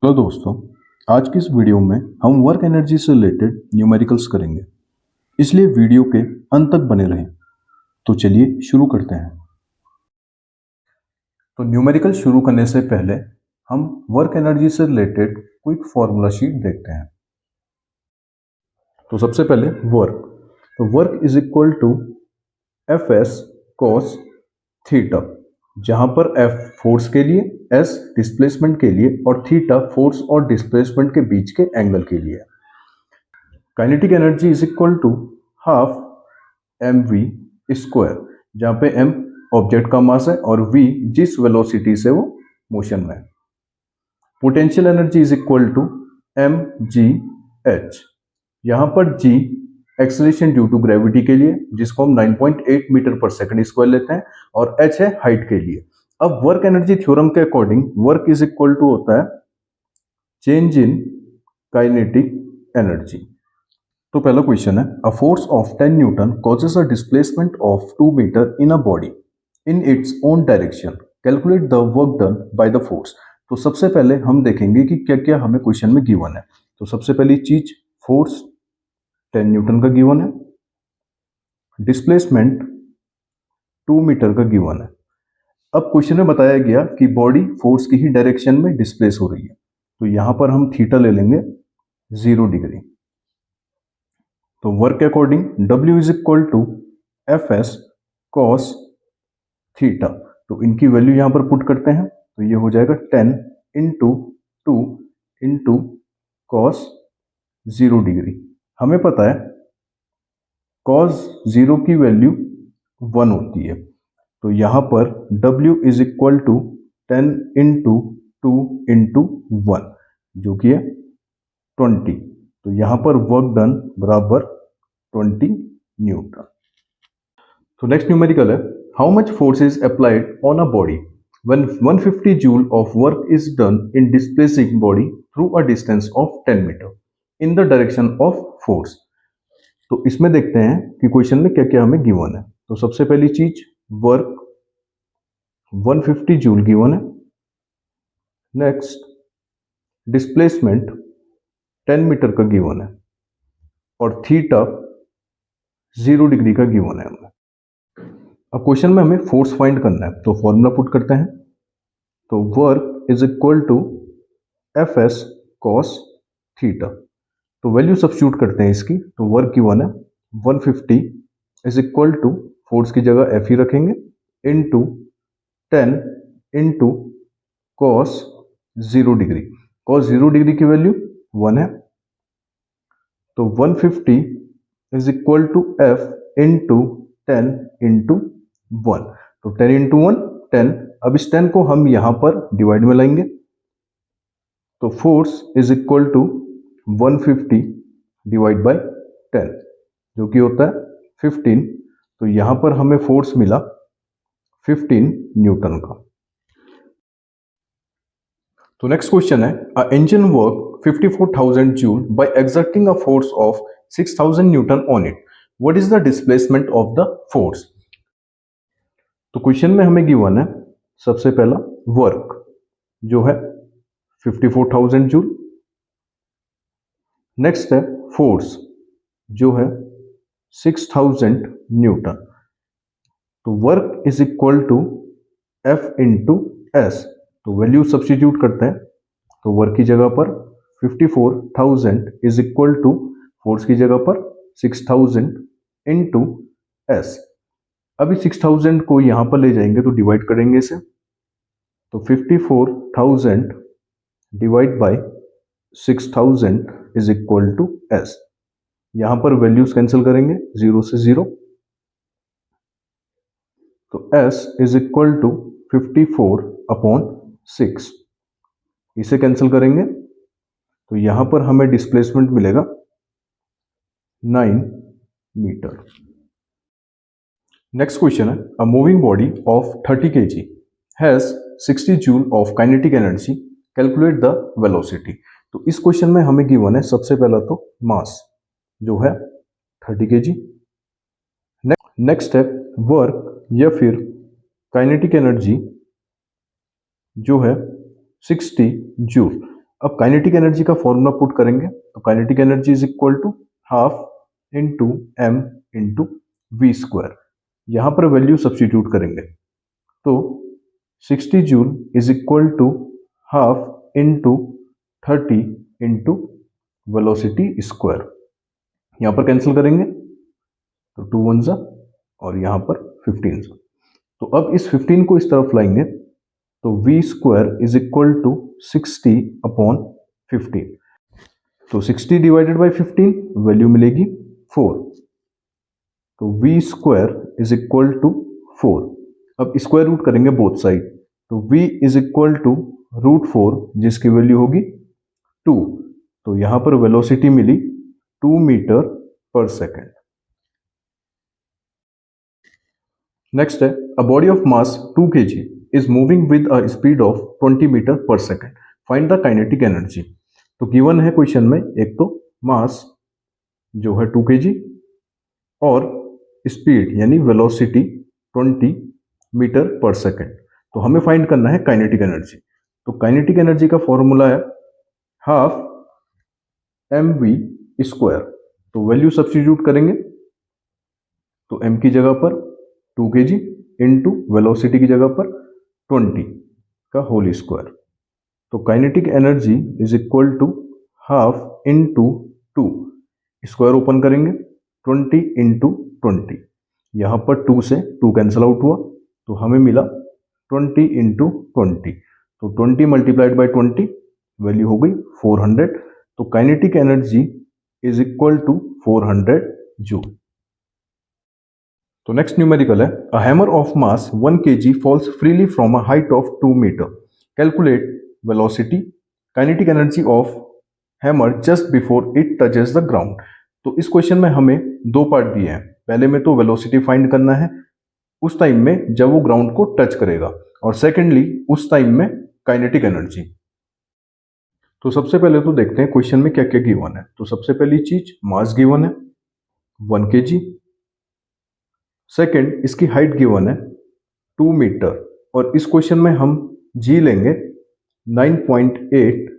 Hello दोस्तों, आज की इस वीडियो में हम वर्क एनर्जी से रिलेटेड न्यूमेरिकल्स करेंगे, इसलिए वीडियो के अंत तक बने रहें। तो चलिए शुरू करते हैं। तो न्यूमेरिकल शुरू करने से पहले हम वर्क एनर्जी से रिलेटेड क्विक फॉर्मूला शीट देखते हैं। तो सबसे पहले वर्क, तो work is equal to F S cos theta, जहां पर एफ फोर्स के लिए, एस डिस्प्लेसमेंट के लिए और थीटा फोर्स और डिस्प्लेसमेंट के बीच के एंगल के लिए। Kinetic energy is equal to half M V square, जहां पे एम ऑब्जेक्ट का मास है और वी जिस वेलोसिटी से वो मोशन में है। Potential energy is equal to M G H, यहां पर G acceleration due to gravity के लिए, जिसको हम 9.8 मीटर पर सेकंड स्क्वायर लेते हैं, और एच है हाइट के लिए। अब वर्क एनर्जी थ्योरम के according work is equal to होता है चेंज इन काइनेटिक एनर्जी। तो पहला क्वेश्चन है, a force of 10 newton causes a displacement of 2 metre in a body in its own direction, calculate the work done by the force. तो सबसे पहले हम देखेंगे कि क्या क्या हमें क्वेश्चन में गिवन है। तो सबसे पहली चीज, फोर्स 10 न्यूटन का गिवन है, डिस्प्लेसमेंट 2 मीटर का गिवन है। अब क्वेश्चन में बताया गया कि बॉडी फोर्स की ही डायरेक्शन में डिस्प्लेस हो रही है, तो यहां पर हम थीटा ले लेंगे 0 डिग्री। तो वर्क के according W is equal to F S cos theta, तो इनकी वैल्यू यहां पर पुट करते हैं, तो ये हो जाएगा 10 इंटू 2 इंटू कॉस 0 डिग्री। हमें पता है कॉस 0 की वैल्यू 1 होती है, तो यहां पर W is equal to 10 into 2 into 1, जो कि है 20। तो यहां पर वर्क डन बराबर 20 न्यूटन। तो नेक्स्ट न्यूमेरिकल है, how much force is applied on a body when 150 joule of work is done in displacing body through a distance of 10 meter in the direction of force। तो इसमें देखते हैं कि question में क्या क्या हमें गिवन है। तो सबसे पहली चीज, वर्क 150 जूल गिवन है। नेक्स्ट, डिस्प्लेसमेंट 10 मीटर का गिवन है, और थीटा 0 डिग्री का गिवन है हमें। अब क्वेश्चन में हमें फोर्स फाइंड करना है, तो फॉर्मूला पुट करते हैं। तो work is equal to F S cos theta, तो वैल्यू सब्स्टिट्यूट करते हैं इसकी। तो वर्क गिवन है 150 इज इक्वल टू, फोर्स की जगह एफ ही रखेंगे, into 10 into cos 0 degree. Cos 0 degree की वैल्यू 1 है, तो 150 is equal to F into 10 into 1। तो 10 इंटू 1 10। अब इस 10 को हम यहां पर डिवाइड में लाएंगे, तो force is equal to 150 divide by 10, जो कि होता है 15। तो यहां पर हमें फोर्स मिला 15 न्यूटन का। तो नेक्स्ट क्वेश्चन है, a engine work 54,000 joule by exerting a force of 6,000 newton on it, what is the displacement of the force. तो क्वेश्चन में हमें गिवन है सबसे पहला वर्क जो है 54,000 जूल, नेक्स्ट है फोर्स जो है 6,000 न्यूटन। तो work is equal to F into S, तो वैल्यू सब्स्टिट्यूट करते हैं। तो वर्क की जगह पर 54,000 इज इक्वल टू, फोर्स की जगह पर 6,000 इंटू एस। अभी 6,000 को यहां पर ले जाएंगे तो डिवाइड करेंगे इसे, तो 54,000 divide by 6,000 is equal to S. यहां पर वैल्यूज कैंसिल करेंगे, 0 से 0, तो s is equal to 54 upon 6, इसे कैंसिल करेंगे, तो यहां पर हमें डिस्प्लेसमेंट मिलेगा 9 मीटर। नेक्स्ट क्वेश्चन है, a moving body of 30 kg has 60 joule of kinetic energy, calculate the velocity. तो इस क्वेश्चन में हमें गिवन है सबसे पहला तो मास जो है 30 kg, नेक्स्ट है वर्क या फिर काइनेटिक एनर्जी जो है 60 जूल। अब काइनेटिक एनर्जी का फॉर्मूला पुट करेंगे, तो kinetic energy is equal to half into M into V square. यहां पर वैल्यू सब्स्टिट्यूट करेंगे, तो 60 joule is equal to half into 30 into velocity square. यहां पर कैंसिल करेंगे तो 2 वन ज़ा और यहां पर 15 ज़ा। तो अब इस 15 को इस तरफ लाएंगे तो v square is equal to 60 upon 15। तो 60 डिवाइडेड बाई 15 वैल्यू मिलेगी 4। तो v square is equal to 4। अब स्क्वायर रूट करेंगे बोथ साइड, तो v is equal to root 4 जिसकी वैल्यू होगी 2। तो यहां पर वेलोसिटी मिली 2 मीटर पर सेकेंड। नेक्स्ट है a body of mass 2 kg is moving with a speed of 20 metre पर second, find the kinetic energy. तो गिवन है क्वेश्चन में एक तो मास जो है 2 kg और स्पीड यानी वेलोसिटी 20 मीटर पर सेकेंड। तो हमें फाइंड करना है काइनेटिक एनर्जी। तो काइनेटिक एनर्जी का फॉर्मूला है हाफ एम वी स्क्वायर। तो वैल्यू सब्स्टिट्यूट करेंगे, तो m की जगह पर 2 kg इंटू वेलोसिटी की जगह पर 20 का होल स्क्वायर। तो kinetic energy is equal to half into 2, square open करेंगे 20 इंटू 20। यहाँ पर 2 से 2 कैंसिल आउट हुआ तो हमें मिला 20 इंटू 20। तो 20 मल्टीप्लाइड बाई 20 वैल्यू हो गई 400। तो kinetic energy is equal to 400 joule. तो नेक्स्ट न्यूमेरिकल है a hammer of mass 1 kg falls freely from a height of 2 metre, calculate velocity, kinetic energy of hammer just before it touches the ground. तो इस question में हमें दो part दिए हैं। पहले में तो वेलोसिटी फाइंड करना है उस टाइम में जब वो ग्राउंड को टच करेगा, और सेकेंडली उस टाइम में काइनेटिक एनर्जी। तो सबसे पहले तो देखते हैं क्वेश्चन में क्या क्या गिवन है। तो सबसे पहली चीज मास गिवन है 1 kg, सेकेंड इसकी हाइट गिवन है 2 मीटर, और इस क्वेश्चन में हम जी लेंगे 9.8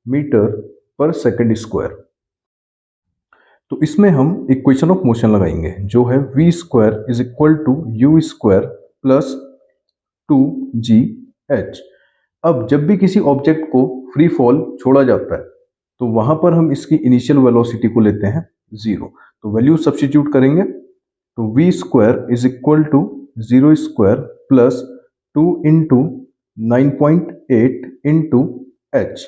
मीटर पर सेकेंड स्क्वायर। तो इसमें हम इक्वेशन ऑफ मोशन लगाएंगे जो है V square is equal to U square plus 2gh। अब जब भी किसी ऑब्जेक्ट को फ्री फॉल छोड़ा जाता है तो वहां पर हम इसकी इनिशियल वेलोसिटी को लेते हैं 0। तो वैल्यू सब्स्टिट्यूट करेंगे, तो V square is equal to 0 square plus 2 into 9.8 into H.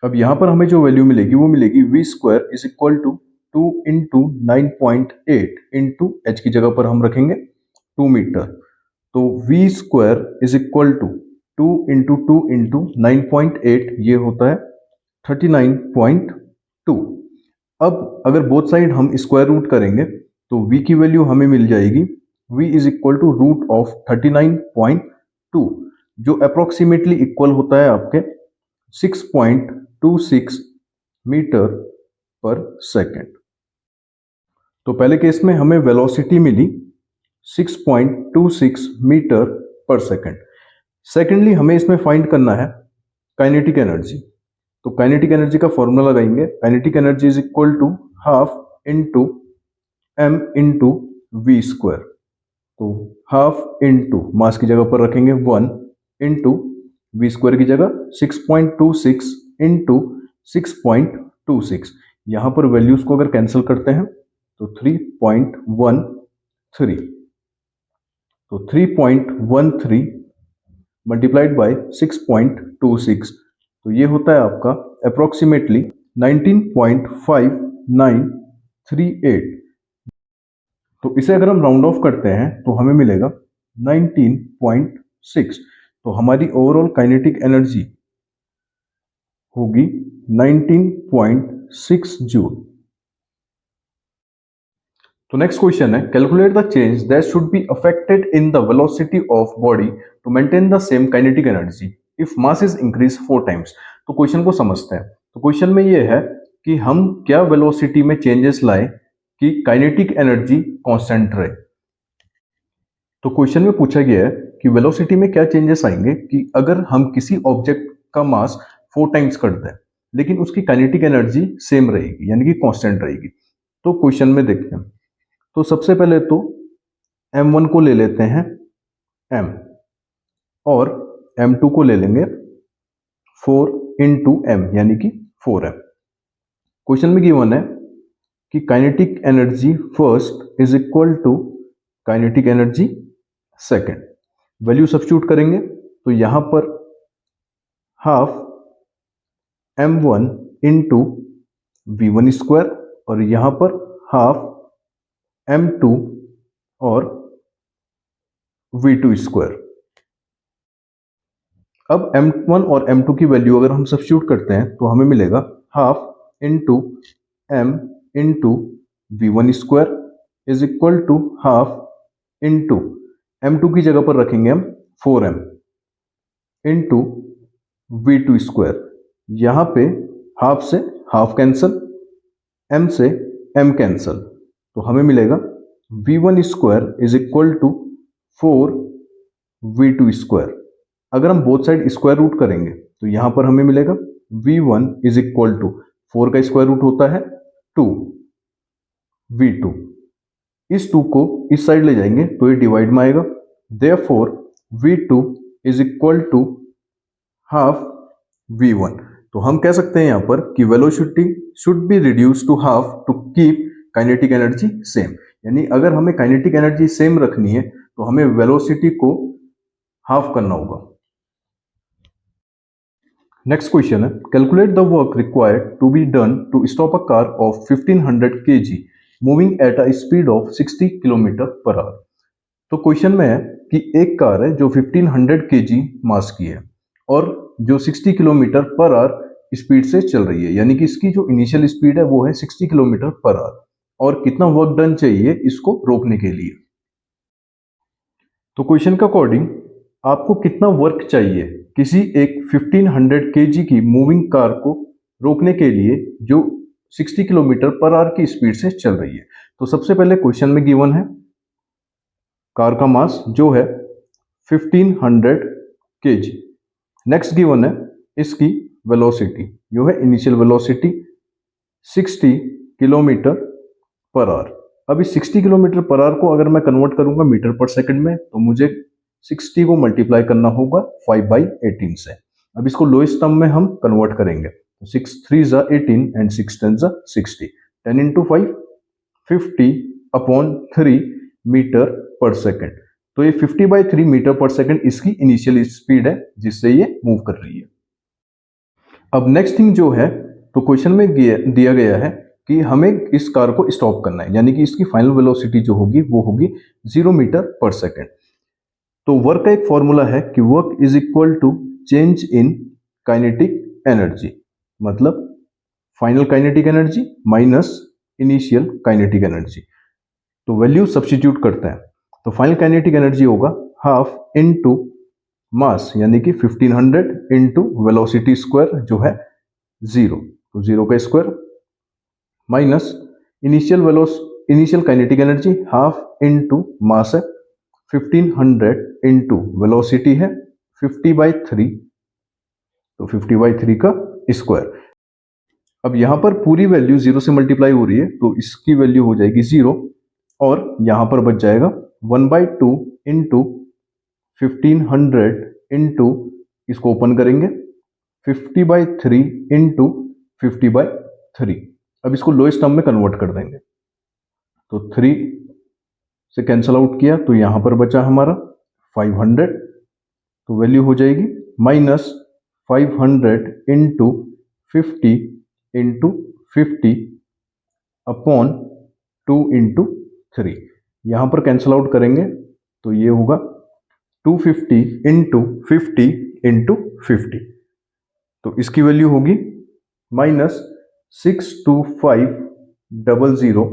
अब यहां पर हमें जो वैल्यू मिलेगी वो मिलेगी V square is equal to 2 into 9.8 into H की जगह पर हम रखेंगे 2 मीटर। तो V square is equal to 2 into 2 into 9.8, ये होता है 39.2। अब अगर बोथ साइड हम स्क्वायर रूट करेंगे तो v की वैल्यू हमें मिल जाएगी v is equal to root of 39.2, जो अप्रोक्सीमेटली इक्वल होता है आपके 6.26 मीटर पर सेकेंड। तो पहले केस में हमें वेलोसिटी मिली 6.26 मीटर पर सेकेंड। सेकेंडली हमें इसमें फाइंड करना है काइनेटिक एनर्जी। तो काइनेटिक एनर्जी का फॉर्मूला लगाएंगे, kinetic energy is equal to half into M into V square. तो हाफ इंटू मास की जगह पर रखेंगे 1 इंटू वी स्क्वायर की जगह 6.26 इंटू 6.26। यहां पर वैल्यूज को अगर कैंसिल करते हैं तो 3.13। तो 3.13 मल्टीप्लाइड बाय 6.26, तो ये होता है आपका अप्रोक्सीमेटली 19.5938। तो इसे अगर हम राउंड ऑफ करते हैं तो हमें मिलेगा 19.6। तो हमारी ओवरऑल काइनेटिक एनर्जी होगी 19.6 जूल। तो नेक्स्ट क्वेश्चन है calculate the change that should be affected in the velocity of body to maintain the same kinetic energy if mass is increase 4 times. तो क्वेश्चन को समझते हैं। तो क्वेश्चन में ये है कि हम क्या वेलोसिटी में चेंजेस लाएं कि काइनेटिक एनर्जी कांस्टेंट रहे। तो क्वेश्चन में पूछा गया है कि वेलोसिटी में क्या चेंजेस आएंगे कि अगर हम किसी ऑब्जेक्ट का मास 4 टाइम्स करता है, लेकिन उसकी काइनेटिक एनर्जी सेम रहेगी, यानी कि कांस्टेंट रहेगी। तो क्वेश्चन में देखते हैं। तो सबसे पहले तो m1 को ले लेते हैं m, और m2 को ले लेंगे 4 इंटू m, यानी कि 4m। क्वेश्चन में गिवन है कि kinetic energy first is equal to kinetic energy second. Value substitute करेंगे तो यहां पर half m1 into v1 square, और यहां पर हाफ m2 और v2 स्क्वायर। अब m1 और m2 की वैल्यू अगर हम सब्स्टिट्यूट करते हैं तो हमें मिलेगा half into m into v1 square is equal to half into m2 की जगह पर रखेंगे हम 4m इंटू v2 स्क्वायर। यहाँ पे हाफ से हाफ कैंसल, m से m कैंसल, तो हमें मिलेगा v1 square is equal to 4 v2 square. अगर हम बोथ साइड स्क्वायर रूट करेंगे तो यहां पर हमें मिलेगा v1 इज इक्वल टू 4 का स्क्वायर रूट होता है 2 v2। इस 2 को इस साइड ले जाएंगे तो ये डिवाइड में आएगा, therefore v2 is equal to half v1। तो हम कह सकते हैं यहां पर कि velocity should be reduce to half to keep kinetic energy same, यानी अगर हमें काइनेटिक एनर्जी सेम रखनी है तो हमें वेलोसिटी को हाफ करना होगा। नेक्स्ट क्वेश्चन है, calculate the work required to be done to stop a car of 1500 kg moving at a speed of 60 kilometre per hour. तो क्वेश्चन में है कि एक कार है जो 1500 kg मास की है और जो 60 किलोमीटर पर आवर स्पीड से चल रही है, यानी कि इसकी जो इनिशियल स्पीड है वो है 60 किलोमीटर पर आवर, और कितना वर्क डन चाहिए इसको रोकने के लिए। तो क्वेश्चन के अकॉर्डिंग आपको कितना वर्क चाहिए किसी एक 1500 kg की मूविंग कार को रोकने के लिए जो 60 किलोमीटर पर आवर की स्पीड से चल रही है। तो सबसे पहले क्वेश्चन में गिवन है कार का मास जो है 1500 kg। नेक्स्ट गिवन है इसकी वेलोसिटी, जो है initial velocity 60 kilometre per our. अब इस 60 किलोमीटर पर आवर को अगर मैं कन्वर्ट करूंगा मीटर पर सेकंड में तो मुझे 60 को मल्टीप्लाई करना होगा 5/18 से। अब इसको लोएस्ट टर्म में हम कन्वर्ट करेंगे तो 6 3 जा 18 एंड 6 10 जा 60, 10 इंटू 5 50/3 मीटर पर सेकंड। तो ये 50/3 मीटर पर सेकंड इसकी इनिशियल स्पीड है जिससे ये मूव कर रही है। अब नेक्स्ट थिंग जो है, तो क्वेश्चन में दिया गया है कि हमें इस कार को स्टॉप करना है, यानी कि इसकी फाइनल वेलोसिटी जो होगी वो होगी 0 मीटर पर सेकंड। तो वर्क का एक फॉर्मूला है कि work is equal to change in kinetic energy, मतलब final kinetic energy minus initial kinetic energy. तो वैल्यू सब्स्टिट्यूट करते हैं तो फाइनल काइनेटिक एनर्जी होगा हाफ इनटू मास, यानी कि 1500 इंटू वेलोसिटी स्क्वायर जो है 0, तो 0 का square minus initial kinetic energy half into मास है 1500 इंटू वेलोसिटी है 50/3, तो 50/3 का स्क्वायर। अब यहां पर पूरी वैल्यू 0 से मल्टीप्लाई हो रही है तो इसकी वैल्यू हो जाएगी 0, और यहां पर बच जाएगा 1/2 इंटू 1500 इंटू, इसको ओपन करेंगे 50/3 इंटू 50/3। अब इसको लोएस्ट टर्म में कन्वर्ट कर देंगे तो 3 से कैंसल आउट किया तो यहां पर बचा हमारा 500, तो वैल्यू हो जाएगी minus 500 into 50 into 50 upon 2 into 3। यहां पर कैंसल आउट करेंगे तो ये होगा 250 इंटू 50 इंटू 50, तो इसकी वैल्यू होगी माइनस 62500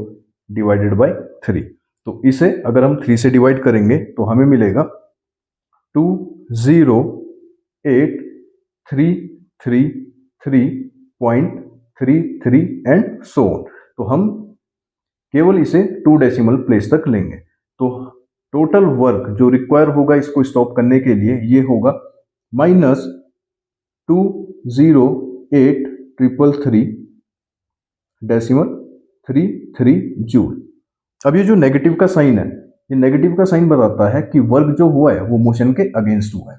डिवाइडेड बाय 3। तो इसे अगर हम 3 से डिवाइड करेंगे तो हमें मिलेगा 2083333.33 एंड सो ऑन। तो हम केवल इसे 2 डेसिमल प्लेस तक लेंगे तो टोटल वर्क जो रिक्वायर होगा इसको स्टॉप करने के लिए ये होगा माइनस 0.08333 जूल। अब ये जो नेगेटिव का साइन है, ये नेगेटिव का साइन बताता है कि वर्क जो हुआ है वो मोशन के अगेंस्ट हुआ है।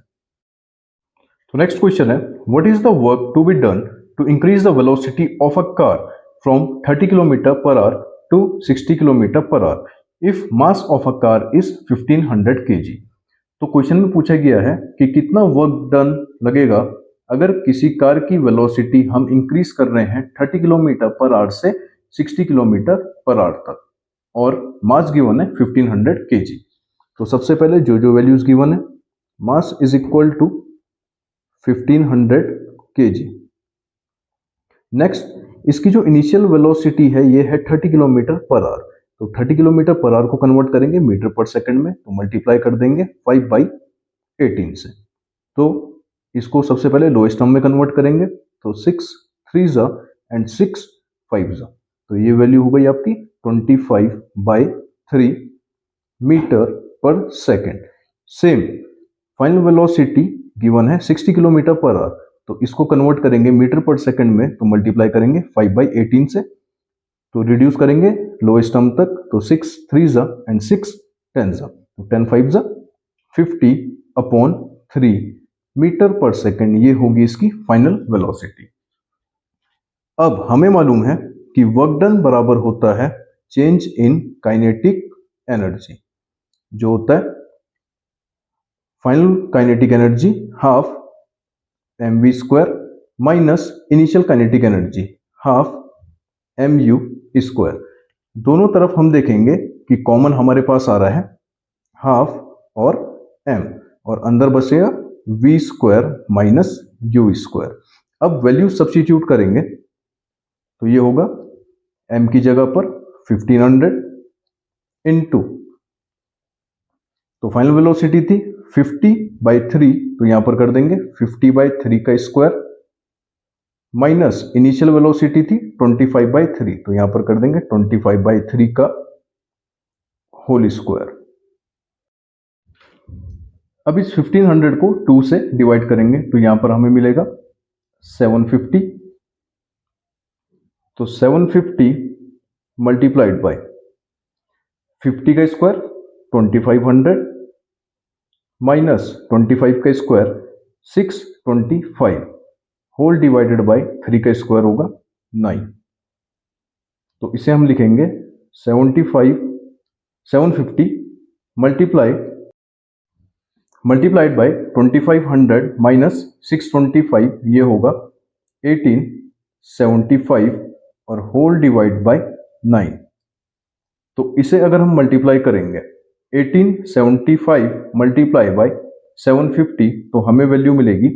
तो नेक्स्ट क्वेश्चन है, what is the work to be done to increase the velocity of a car from 30 kilometre per hour to 60 kilometre per hour if mass of a car is 1500 kg। तो question में पूछा गया है कि कितना work done लगेगा अगर किसी कार की वेलोसिटी हम इंक्रीज कर रहे हैं 30 किलोमीटर पर आवर से 60 किलोमीटर पर आवर तक और मास गिवन है 1500 kg। तो सबसे पहले जो वैल्यूज गिवन है, mass is equal to 1500 kg। Next, इसकी जो इनिशियल वेलोसिटी है ये है 30 किलोमीटर पर आवर। तो 30 किलोमीटर पर आवर को कन्वर्ट करेंगे मीटर पर सेकंड में, तो मल्टीप्लाई कर देंगे 5/18 से। तो इसको सबसे पहले लोएस्ट टर्म में कन्वर्ट करेंगे, तो 6 3 एंड 6 5 तो ये वैल्यू हो गई आपकी 25/3 मीटर पर second. Same final velocity given है 60 किलोमीटर पर आवर, तो इसको कन्वर्ट करेंगे मीटर पर सेकंड में, तो मल्टीप्लाई करेंगे 5/18 से। तो रिड्यूस करेंगे लोएस्ट टर्म तक, तो 6 3 एंड 6 10 तो 10 5 50/3 मीटर पर सेकंड, ये होगी इसकी फाइनल वेलोसिटी। अब हमें मालूम है कि वर्क डन बराबर होता है चेंज इन काइनेटिक एनर्जी, जो होता है final kinetic energy half mv² minus initial kinetic energy half mu²। दोनों तरफ हम देखेंगे कि कॉमन हमारे पास आ रहा है हाफ और m, और अंदर बचेगा v² माइनस u²। अब वैल्यू सब्स्टिट्यूट करेंगे तो ये होगा m की जगह पर 1500 इनटू, तो फाइनल वेलोसिटी थी 50/3, तो यहां पर कर देंगे 50/3 का स्क्वायर माइनस इनिशियल वेलोसिटी थी 25/3, तो यहां पर कर देंगे 25/3 का होल स्क्वायर। अब इस 1500 को 2 से डिवाइड करेंगे, तो यहां पर हमें मिलेगा 750, तो 750 मल्टीप्लाइड बाय 50 का स्क्वायर 2500 माइनस 25 का स्क्वायर 625 होल डिवाइडेड बाय 3 का स्क्वायर होगा 9। तो इसे हम लिखेंगे 750 मल्टीप्लाइड बाय 2500 माइनस 625, ये होगा 1875 और होल डिवाइड बाय 9। तो इसे अगर हम मल्टीप्लाई करेंगे 1875 मल्टीप्लाई बाय 750, तो हमें वैल्यू मिलेगी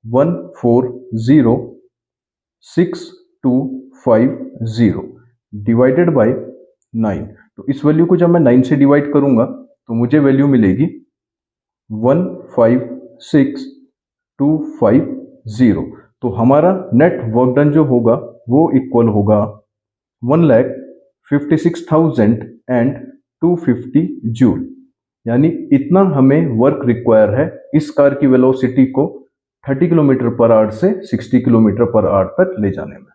140625 डिवाइडेड बाय 9। तो इस वैल्यू को जब मैं 9 से डिवाइड करूंगा तो मुझे वैल्यू मिलेगी 156250। तो हमारा नेट वर्क डन जो होगा वो इक्वल होगा 1,56,250 जूल। यानी इतना हमें वर्क रिक्वायर है इस कार की वेलोसिटी को 30 किलोमीटर पर आवर से 60 किलोमीटर पर आवर तक ले जाने में।